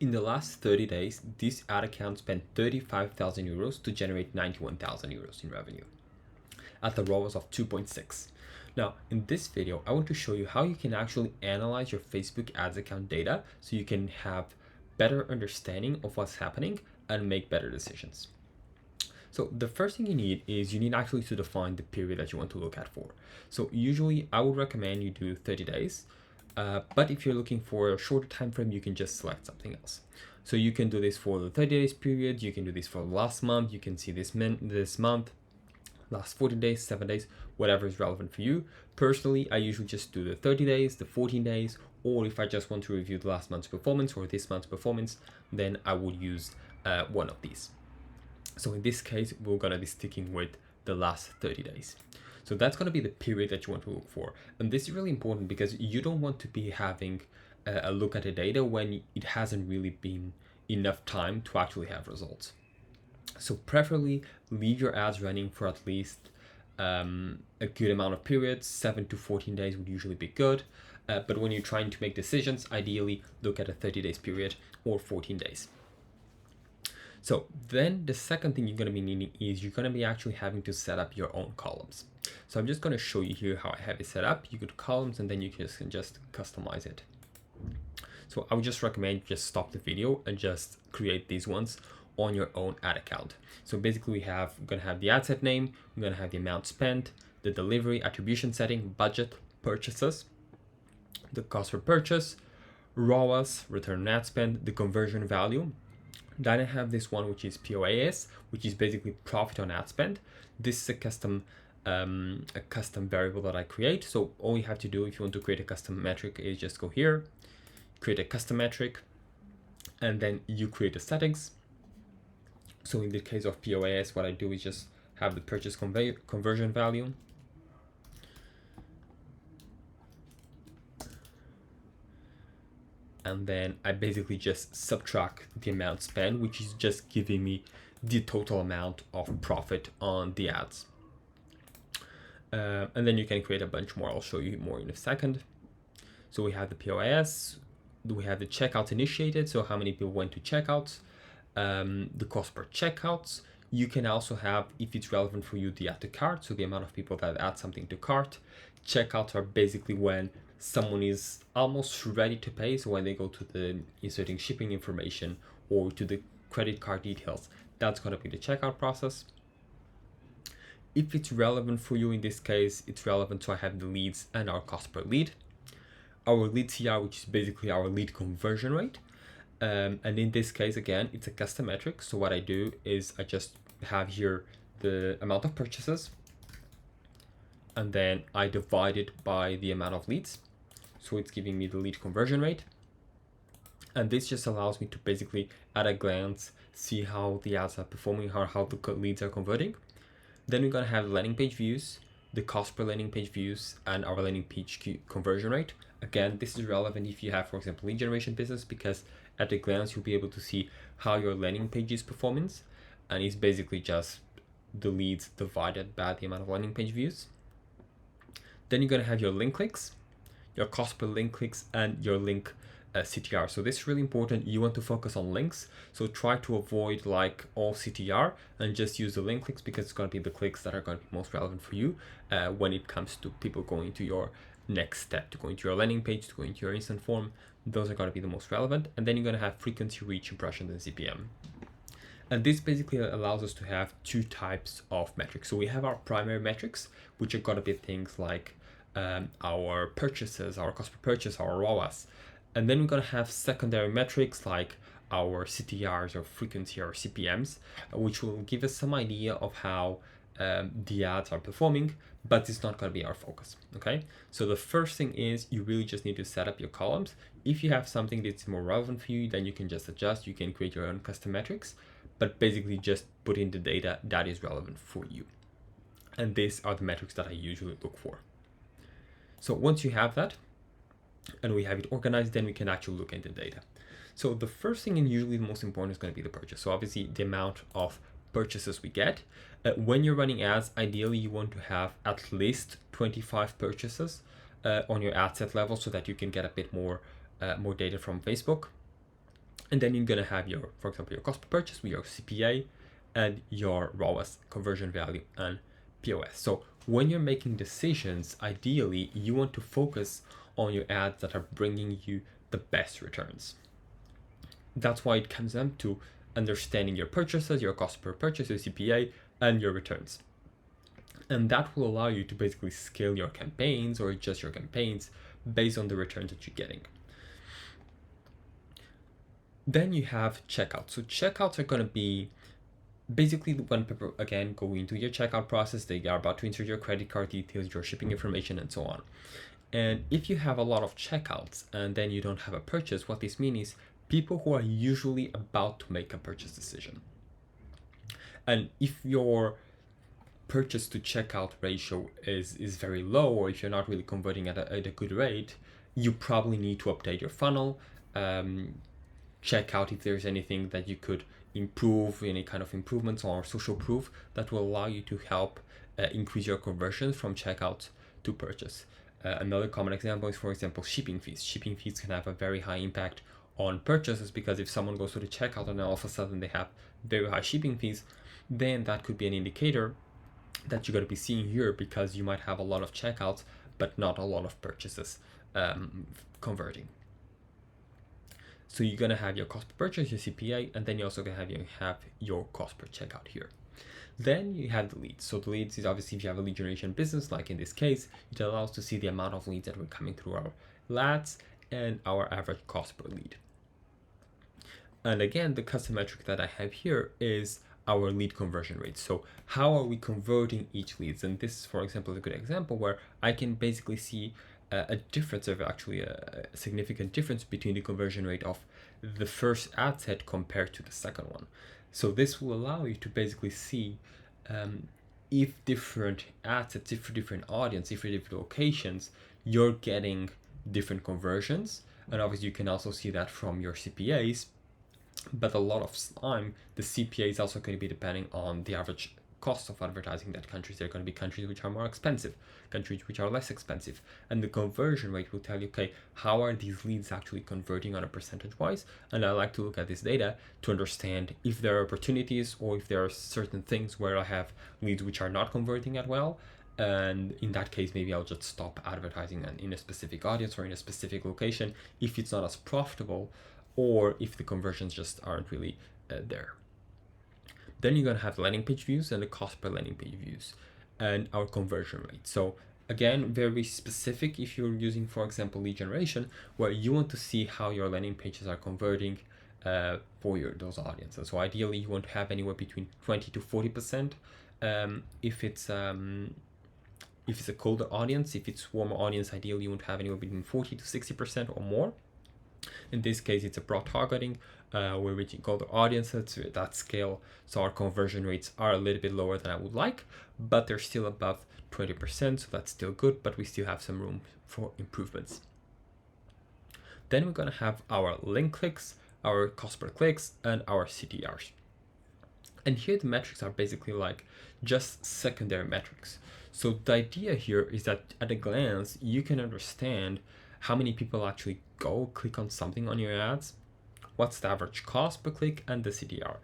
In the last 30 days, this ad account spent 35,000 euros to generate 91,000 euros in revenue at the ROAS of 2.6. Now, in this video, I want to show you how you can actually analyze your Facebook ads account data so you can have better understanding of what's happening and make better decisions. So the first thing you need actually to define the period that you want to look at for. So usually I would recommend you do 30 days, but if you're looking for a shorter time frame, you can just select something else. So you can do this for the 30 days period, you can do this for last month, you can see this month, last 14 days, 7 days, whatever is relevant for you. Personally, I usually just do the 30 days, the 14 days, or if I just want to review the last month's performance or this month's performance, then I would use one of these. So in this case, we're gonna be sticking with the last 30 days. So that's gonna be the period that you want to look for. And this is really important because you don't want to be having a look at the data when it hasn't really been enough time to actually have results. So preferably leave your ads running for at least a good amount of periods. 7 to 14 days would usually be good. But when you're trying to make decisions, ideally look at a 30 days period or 14 days. So then the second thing you're going to be needing is you're going to be actually having to set up your own columns. So I'm just going to show you here how I have it set up. You go to columns and then you can just customize it. So I would just recommend just stop the video and just create these ones on your own ad account. So basically we're going to have the ad set name, we're going to have the amount spent, the delivery, attribution setting, budget, purchases, the cost per purchase, ROAS, return on ad spend, the conversion value. Then I have this one, which is POAS, which is basically profit on ad spend. This is a custom variable that I create. So all you have to do if you want to create a custom metric is just go here, create a custom metric, and then you create the settings. So in the case of POAS, what I do is just have the purchase conversion value. And then I basically just subtract the amount spent, which is just giving me the total amount of profit on the ads. And then you can create a bunch more. I'll show you more in a second. So we have the POAS, we have the checkouts initiated, so how many people went to checkouts, the cost per checkouts. You can also have, if it's relevant for you, the add to cart, so the amount of people that add something to cart. Checkouts are basically when someone is almost ready to pay, so when they go to the inserting shipping information or to the credit card details, that's going to be the checkout process. If it's relevant for you, in this case, it's relevant, so I have the leads and our cost per lead. Our lead CR, which is basically our lead conversion rate. And in this case, again, it's a custom metric. So what I do is I just have here the amount of purchases, and then I divide it by the amount of leads. So it's giving me the lead conversion rate. And this just allows me to basically at a glance see how the ads are performing, how the leads are converting. Then we're gonna have landing page views, the cost per landing page views, and our landing page conversion rate. Again, this is relevant if you have, for example, lead generation business, because at a glance you'll be able to see how your landing page is performing, and it's basically just the leads divided by the amount of landing page views. Then you're gonna have your link clicks, your cost per link clicks, and your link CTR. So this is really important. You want to focus on links, so try to avoid like all CTR and just use the link clicks, because it's going to be the clicks that are going to be most relevant for you when it comes to people going to your next step, to going to your landing page, to going to your instant form. Those are going to be the most relevant. And then you're going to have frequency, reach, impressions, and CPM. And this basically allows us to have two types of metrics. So we have our primary metrics, which are going to be things like our purchases, our cost per purchase, our ROAS. And then we're going to have secondary metrics like our CTRs or frequency or CPMs, which will give us some idea of how the ads are performing, but it's not going to be our focus. Okay, so the first thing is you really just need to set up your columns. If you have something that's more relevant for you, then you can just adjust. You can create your own custom metrics, but basically just put in the data that is relevant for you. And these are the metrics that I usually look for. So once you have that, and we have it organized, then we can actually look at the data. So the first thing, and usually the most important, is going to be the purchase. So obviously the amount of purchases we get. When you're running ads, ideally you want to have at least 25 purchases on your ad set level so that you can get a bit more data from Facebook. And then you're gonna have your, for example, your cost per purchase with your CPA and your ROAS, conversion value, and POS. So when you're making decisions, ideally you want to focus on your ads that are bringing you the best returns. That's why it comes down to understanding your purchases, your cost per purchase, your CPA, and your returns. And that will allow you to basically scale your campaigns or adjust your campaigns based on the returns that you're getting. Then you have checkouts. So checkouts are going to be basically when people again go into your checkout process, they are about to enter your credit card details, your shipping information, and so on. And if you have a lot of checkouts and then you don't have a purchase, what this means is people who are usually about to make a purchase decision. And if your purchase to checkout ratio is very low, or if you're not really converting at a good rate, you probably need to update your funnel, check out if there's anything that you could improve, any kind of improvements or social proof that will allow you to help increase your conversion from checkout to purchase. Another common example is, for example, shipping fees. Shipping fees can have a very high impact on purchases, because if someone goes to the checkout and then all of a sudden they have very high shipping fees, then that could be an indicator that you're going to be seeing here, because you might have a lot of checkouts but not a lot of purchases converting. So you're going to have your cost per purchase, your CPA, and then you're also going to have your cost per checkout here. Then you have the leads. So the leads is obviously, if you have a lead generation business, like in this case, it allows to see the amount of leads that were coming through our ads and our average cost per lead. And again, the custom metric that I have here is our lead conversion rate. So how are we converting each leads? And this is, for example, a good example where I can basically see a difference of actually a significant difference between the conversion rate of the first ad set compared to the second one. So this will allow you to basically see if different ad sets, if for different audience, if for different locations, you're getting different conversions. And obviously you can also see that from your CPAs, but a lot of time the CPA is also going to be depending on the average cost of advertising that countries. There are going to be countries which are more expensive, countries which are less expensive, and the conversion rate will tell you, okay, how are these leads actually converting on a percentage wise? And I like to look at this data to understand if there are opportunities or if there are certain things where I have leads which are not converting as well, and in that case maybe I'll just stop advertising in a specific audience or in a specific location if it's not as profitable, or if the conversions just aren't really there. Then you're going to have landing page views and the cost per landing page views and our conversion rate. So again, very specific if you're using, for example, lead generation, where you want to see how your landing pages are converting for those audiences. So ideally you want to have anywhere between 20 to 40%. If it's a colder audience, if it's warmer audience, ideally you want to have anywhere between 40 to 60% or more. In this case, it's a broad targeting. We're reaching colder audiences at that scale, so our conversion rates are a little bit lower than I would like, but they're still above 20%, so that's still good, but we still have some room for improvements. Then we're going to have our link clicks, our cost per clicks, and our CTRs. And here the metrics are basically like just secondary metrics. So the idea here is that at a glance, you can understand how many people actually go click on something on your ads, what's the average cost per click, and the CTR.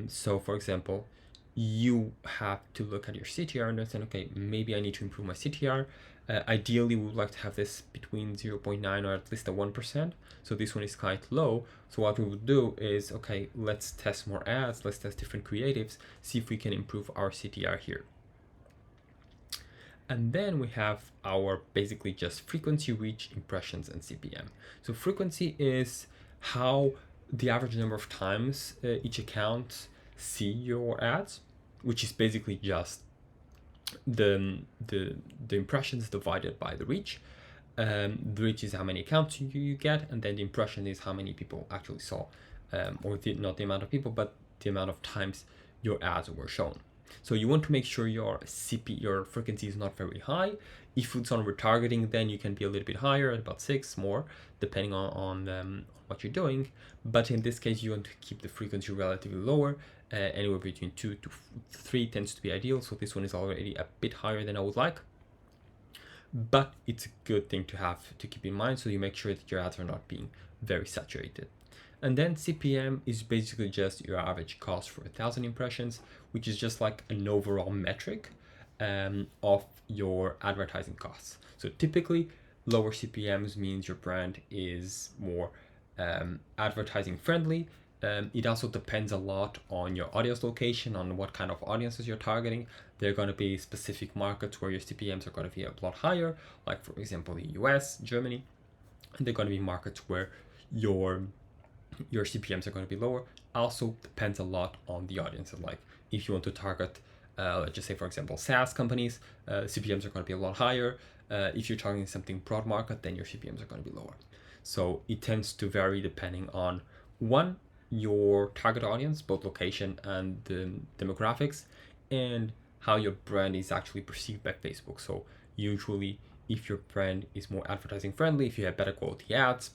So for example, you have to look at your CTR and understand, okay, maybe I need to improve my CTR. Ideally, we would like to have this between 0.9 or at least a 1%. So this one is quite low. So what we would do is, okay, let's test more ads, let's test different creatives, see if we can improve our CTR here. And then we have our basically just frequency, reach, impressions, and CPM. So frequency is how the average number of times each account see your ads, which is basically just the impressions divided by the reach. The reach is how many accounts you get, and then the impression is how many people actually saw, or not the amount of people, but the amount of times your ads were shown. So you want to make sure your frequency is not very high. If it's on retargeting, then you can be a little bit higher, at about 6 more, depending on what you're doing. But in this case, you want to keep the frequency relatively lower. Anywhere between 2 to 3 tends to be ideal. So this one is already a bit higher than I would like. But it's a good thing to have to keep in mind, so you make sure that your ads are not being very saturated. And then CPM is basically just your average cost for 1,000 impressions, which is just like an overall metric of your advertising costs. So typically, lower CPMs means your brand is more advertising friendly. It also depends a lot on your audience location, on what kind of audiences you're targeting. There are going to be specific markets where your CPMs are going to be a lot higher, like for example the US, Germany, and there are going to be markets where your CPMs are going to be lower. Also depends a lot on the audience. Like if you want to target, let's just say for example, SaaS companies, CPMs are going to be a lot higher. If you're targeting something broad market, then your CPMs are going to be lower. So it tends to vary depending on one, your target audience, both location and the demographics, and how your brand is actually perceived by Facebook. So usually if your brand is more advertising friendly, if you have better quality ads,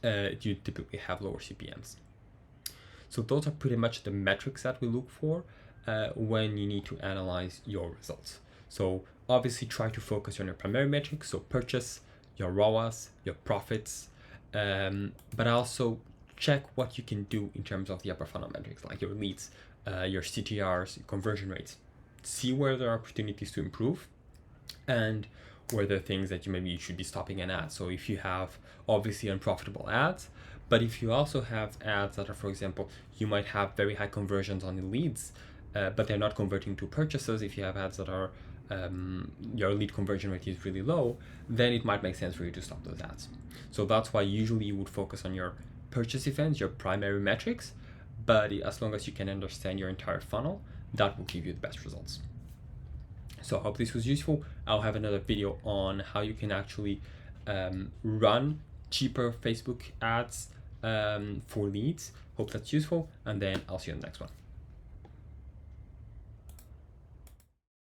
you typically have lower CPMs. So those are pretty much the metrics that we look for when you need to analyze your results. So obviously try to focus on your primary metrics, so purchase, your ROAS, your profits, but also check what you can do in terms of the upper funnel metrics, like your leads, your CTRs, your conversion rates. See where there are opportunities to improve and where there are things that you should be stopping an ad. So if you have obviously unprofitable ads, but if you also have ads that are, for example, you might have very high conversions on the leads, but they're not converting to purchases. If you have ads that are your lead conversion rate is really low, then it might make sense for you to stop those ads. So that's why usually you would focus on your purchase events, your primary metrics, but as long as you can understand your entire funnel, that will give you the best results. So I hope this was useful. I'll have another video on how you can actually run cheaper Facebook ads for leads. Hope that's useful, and then I'll see you in the next one.